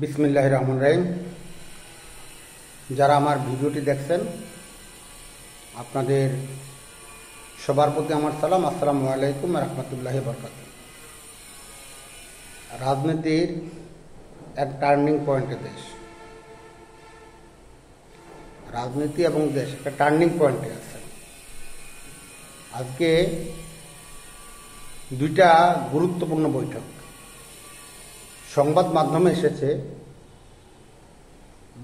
বিসমিল্লাহির রহমানির রহিম। যারা আমার ভিডিওটি দেখছেন আপনাদের সবার প্রতি আমার সালাম। আসসালামু আলাইকুম রহমতুল্লাহি বরকাতুহু। রাজনীতির এক টার্নিং পয়েন্টে দেশ, রাজনীতি এবং দেশ একটা টার্নিং পয়েন্টে আছে। আজকে দুইটা গুরুত্বপূর্ণ বৈঠক সংবাদ মাধ্যমে এসেছে।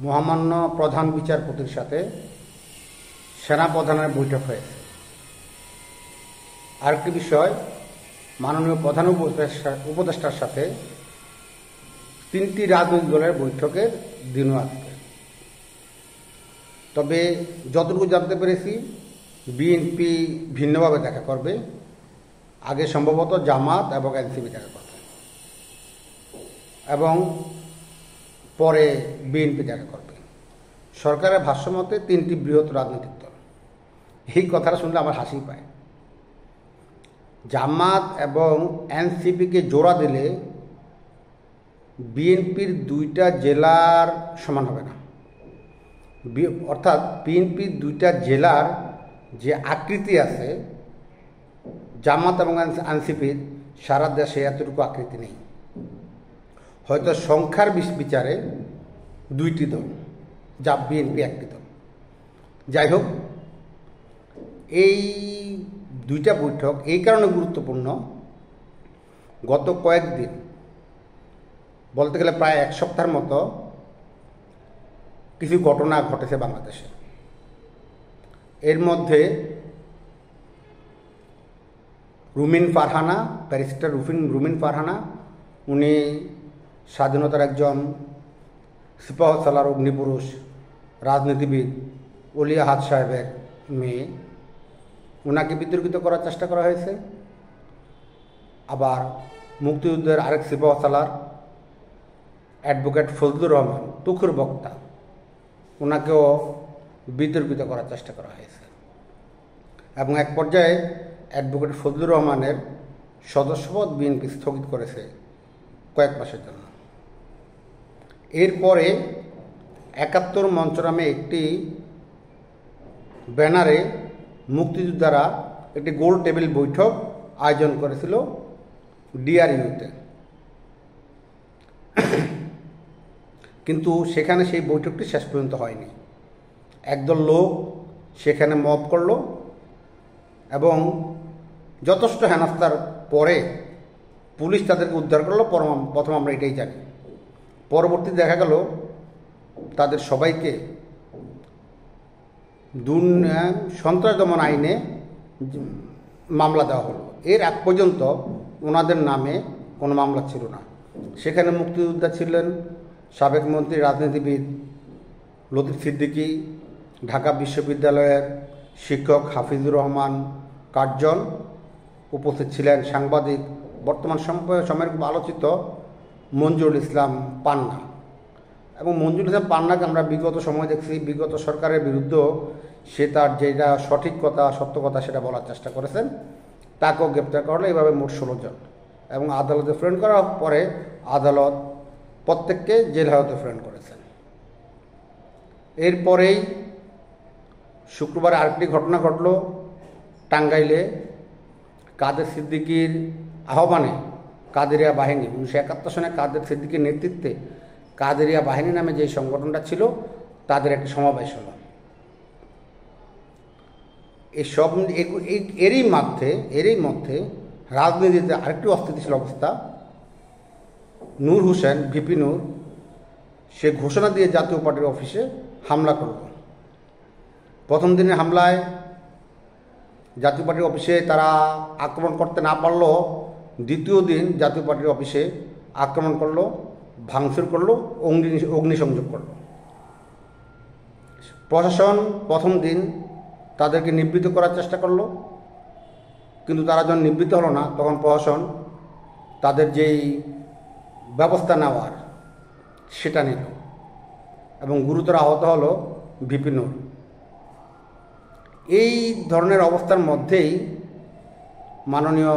মহামান্য প্রধান বিচারপতির সাথে সেনাপ্রধানের বৈঠক হয়েছে। আরেকটি বিষয়, মাননীয় প্রধান উপদেষ্টার সাথে তিনটি রাজনৈতিক দলের বৈঠকের দিনও আজকে। তবে যতটুকু জানতে পেরেছি বিএনপি ভিন্নভাবে দেখা করবে। আগে সম্ভবত জামাত এবং এনসিপি দেখা করবে এবং পরে বিএনপি দেখা করবে। সরকারের ভাষ্যমতে তিনটি বৃহৎ রাজনৈতিক দল। এই কথাটা শুনলে আমার হাসি পায়। জামাত এবং এনসিপিকে জোড়া দিলে বিএনপির দুইটা জেলার সমান হবে না। অর্থাৎ বিএনপির দুইটা জেলার যে আকৃতি আছে, জামাত এবং এনসিপির সারা দেশে এতটুকু আকৃতি নেই। হয়তো সংখ্যার বিচারে দুইটি দল, যা বিএনপি একটি দল। যাই হোক, এই দুইটা বৈঠক এই কারণে গুরুত্বপূর্ণ, গত কয়েকদিন বলতে গেলে প্রায় এক সপ্তাহের মতো কিছু ঘটনা ঘটেছে বাংলাদেশে। এর মধ্যে রুমিন ফারহানা, ব্যারিস্টার রুমিন ফারহানা, উনি স্বাধীনতার একজন সিপাহসালার অগ্নিপুরুষ রাজনীতিবিদ অলি আহাদ সাহেবের মেয়ে। ওনাকে বিতর্কিত করার চেষ্টা করা হয়েছে। আবার মুক্তিযুদ্ধের আরেক সিপাহসালার অ্যাডভোকেট ফজলুর রহমান, তুখুর বক্তা, ওনাকেও বিতর্কিত করার চেষ্টা করা হয়েছে। এবং এক পর্যায়ে অ্যাডভোকেট ফজলুর রহমানের সদস্যপদ বিএনপি স্থগিত করেছে কয়েক মাসের জন্য। এরপরে ৭১ মঞ্চ নামে একটি ব্যানারে মুক্তিযোদ্ধারা একটি গোল টেবিল বৈঠক আয়োজন করেছিল ডিআরইউতে। কিন্তু সেখানে সেই বৈঠকটি শেষ পর্যন্ত হয়নি। একদল লোক সেখানে মব করল এবং যথেষ্ট হেনস্থার পরে পুলিশ তাদেরকে উদ্ধার করলো। প্রথম আমরা এটাই জানি। পরবর্তী দেখা গেল তাদের সবাইকে সন্ত্রাস দমন আইনে মামলা দেওয়া হলো। এর আগ পর্যন্ত ওনাদের নামে কোনো মামলা ছিল না। সেখানে মুক্তিযোদ্ধা ছিলেন সাবেক মন্ত্রী রাজনীতিবিদ লতিফ সিদ্দিকী, ঢাকা বিশ্ববিদ্যালয়ের শিক্ষক হাফিজুর রহমান কার্জন, উপস্থিত ছিলেন সাংবাদিক বর্তমান সময়ের খুব আলোচিত মঞ্জুরুল ইসলাম পান্না। এবং মঞ্জুরুল ইসলাম পান্নাকে আমরা বিগত সময় দেখছি, বিগত সরকারের বিরুদ্ধেও সে তার যেটা সঠিক কথা, সত্য কথা সেটা বলার চেষ্টা করেছেন। তাকেও গ্রেপ্তার করলো। এভাবে মোট 16 জন এবং আদালতে প্রেরণ করার পরে আদালত প্রত্যেককে জেল হাজতে প্রেরণ করেছেন। এরপরেই শুক্রবার আরেকটি ঘটনা ঘটল টাঙ্গাইলে। কাদের সিদ্দিকীর আহ্বানে কাদেরিয়া বাহিনী 1971 সনে কাদের সিদ্দিকীর নেতৃত্বে কাদেরিয়া বাহিনী নামে যে সংগঠনটা ছিল তাদের একটি সমাবেশ হলো। এই সব এরই মধ্যে রাজনীতিতে আরেকটি অস্থিতিশীল অবস্থা। নূর হোসেন, ভিপি নূর, সে ঘোষণা দিয়ে জাতীয় পার্টির অফিসে হামলা করল। প্রথম দিনের হামলায় জাতীয় পার্টির অফিসে তারা আক্রমণ করতে না পারলেও দ্বিতীয় দিন জাতীয় পার্টির অফিসে আক্রমণ করলো, ভাঙচুর করলো, অগ্নিসংযোগ করলো। প্রশাসন প্রথম দিন তাদেরকে নিবৃত্ত করার চেষ্টা করলো, কিন্তু তারা যখন নিবৃত্ত হলো না তখন প্রশাসন তাদের যেই ব্যবস্থা নেওয়ার সেটা নিল এবং গুরুতর আহত হলো ভিপি নূর। এই ধরনের অবস্থার মধ্যেই মাননীয়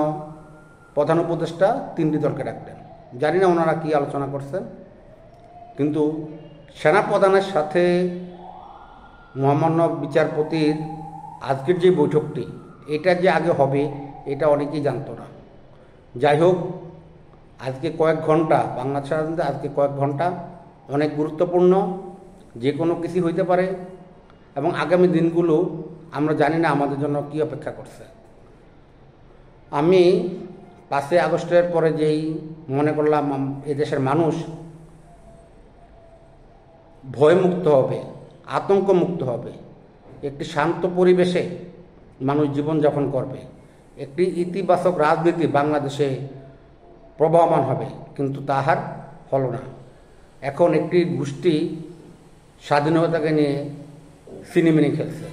প্রধান উপদেষ্টা তিনটি দলকে ডাকলেন। জানি না ওনারা কী আলোচনা করছেন। কিন্তু সেনাপ্রধানের সাথে মহামান্য বিচারপতির আজকের যে বৈঠকটি, এটা যে আগে হবে এটা অনেকেই জানতো না। যাই হোক, আজকে কয়েক ঘন্টা, বাংলাদেশ রাজনীতিতে আজকে কয়েক ঘন্টা অনেক গুরুত্বপূর্ণ, যে কোনো কিছু হইতে পারে এবং আগামী দিনগুলো আমরা জানি না আমাদের জন্য কী অপেক্ষা করছে। আমি 5ই আগস্টের পরে যেই মনে করলাম এদেশের মানুষ ভয়মুক্ত হবে, আতঙ্কমুক্ত হবে, একটি শান্ত পরিবেশে মানুষ জীবনযাপন করবে, একটি ইতিবাচক রাজনীতি বাংলাদেশে প্রবহমান হবে, কিন্তু তাহার হলো না। এখন একটি গোষ্ঠী স্বাধীনতাকে নিয়ে সিনেমিনি খেলছে।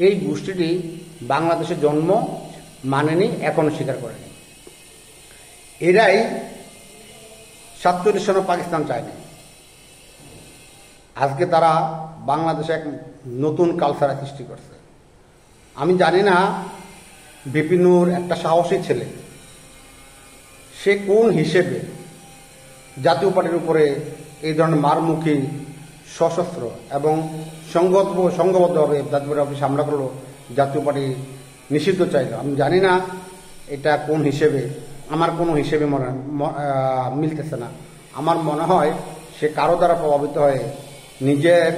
এই গোষ্ঠীটি বাংলাদেশে জন্ম মানেনি, এখনও স্বীকার করেনি। এরাই 47 সনে পাকিস্তান চায়নি। আজকে তারা বাংলাদেশে এক নতুন কালচার সৃষ্টি করছে। আমি জানি না বিপিনুর একটা সাহসী ছেলে, সে কোন হিসেবে জাতীয় পার্টির উপরে এই ধরনের মারমুখী সশস্ত্র এবং সংঘবদ্ধভাবে জাতীয় পার্টি অফিস হামলা করলো, জাতীয় পার্টি নিষিদ্ধ চাইল। আমি জানি না এটা কোন হিসেবে, আমার কোনো হিসেবে মিলতেছে না। আমার মনে হয় সে কারো দ্বারা প্রভাবিত হয়ে নিজের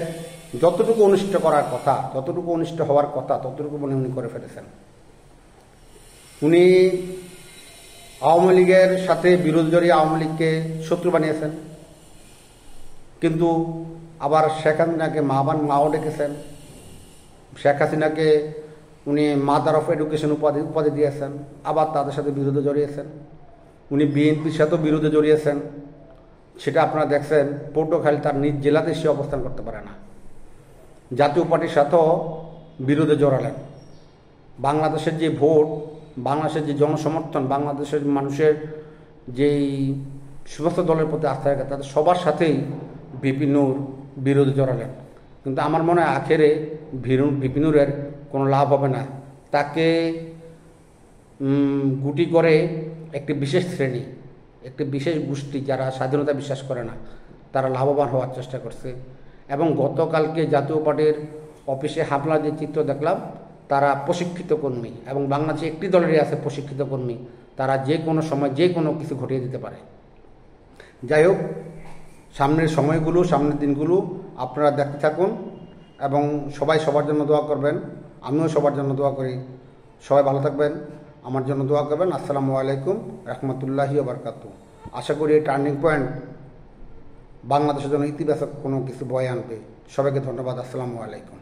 যতটুকু অনিষ্ট করার কথা, যতটুকু অনিষ্ট হওয়ার কথা, ততটুকু উনি করে ফেলেছেন। উনি আওয়ামী লীগের সাথে বিরোধ জড়িয়ে আওয়ামী লীগকে শত্রু বানিয়েছেন, কিন্তু আবার শেখ হাসিনাকে মাও ডেকেছেন। শেখ হাসিনাকে উনি মাদার অফ এডুকেশন উপাধি দিয়েছেন, আবার তাদের সাথে বিরোধে জড়িয়েছেন। উনি বিএনপির সাথেও বিরোধে জড়িয়েছেন, সেটা আপনারা দেখছেন। পটুয়াখালী তার নিজ জেলাতে সে অবস্থান করতে পারে না। জাতীয় পার্টির সাথেও বিরোধে জড়ালেন। বাংলাদেশের যে ভোট, বাংলাদেশের যে জনসমর্থন, বাংলাদেশের মানুষের যেই সমস্ত দলের প্রতি আস্থা রাখে, তাদের সবার সাথেই বিপিনুর বিরোধে জড়ালেন। কিন্তু আমার মনে হয় আখেরে বিপিনুরের কোনো লাভ হবে না। তাকে গুটি করে একটি বিশেষ শ্রেণী, একটি বিশেষ গোষ্ঠী যারা স্বাধীনতা বিশ্বাস করে না, তারা লাভবান হওয়ার চেষ্টা করছে। এবং গতকালকে জাতীয় পার্টির অফিসে হামলার যে চিত্র দেখলাম, তারা প্রশিক্ষিত কর্মী, এবং বাংলাদেশে একটি দলেরই আছে প্রশিক্ষিত কর্মী, তারা যে কোনো সময় যে কোনো কিছু ঘটিয়ে দিতে পারে। যাই হোক, সামনের সময়গুলো, সামনের দিনগুলো আপনারা দেখতে থাকুন এবং সবাই সবার জন্য দোয়া করবেন। আমিও সবার জন্য দোয়া করি। সবাই ভালো থাকবেন, আমার জন্য দোয়া করবেন। আসসালামু আলাইকুম রহমতুল্লাহি ওয়া বারাকাতুহু। আশা করি এই টার্নিং পয়েন্ট বাংলাদেশের জন্য ইতিবাচক কোনো কিছু বয়ে আনবে। সবাইকে ধন্যবাদ। আসসালামু আলাইকুম।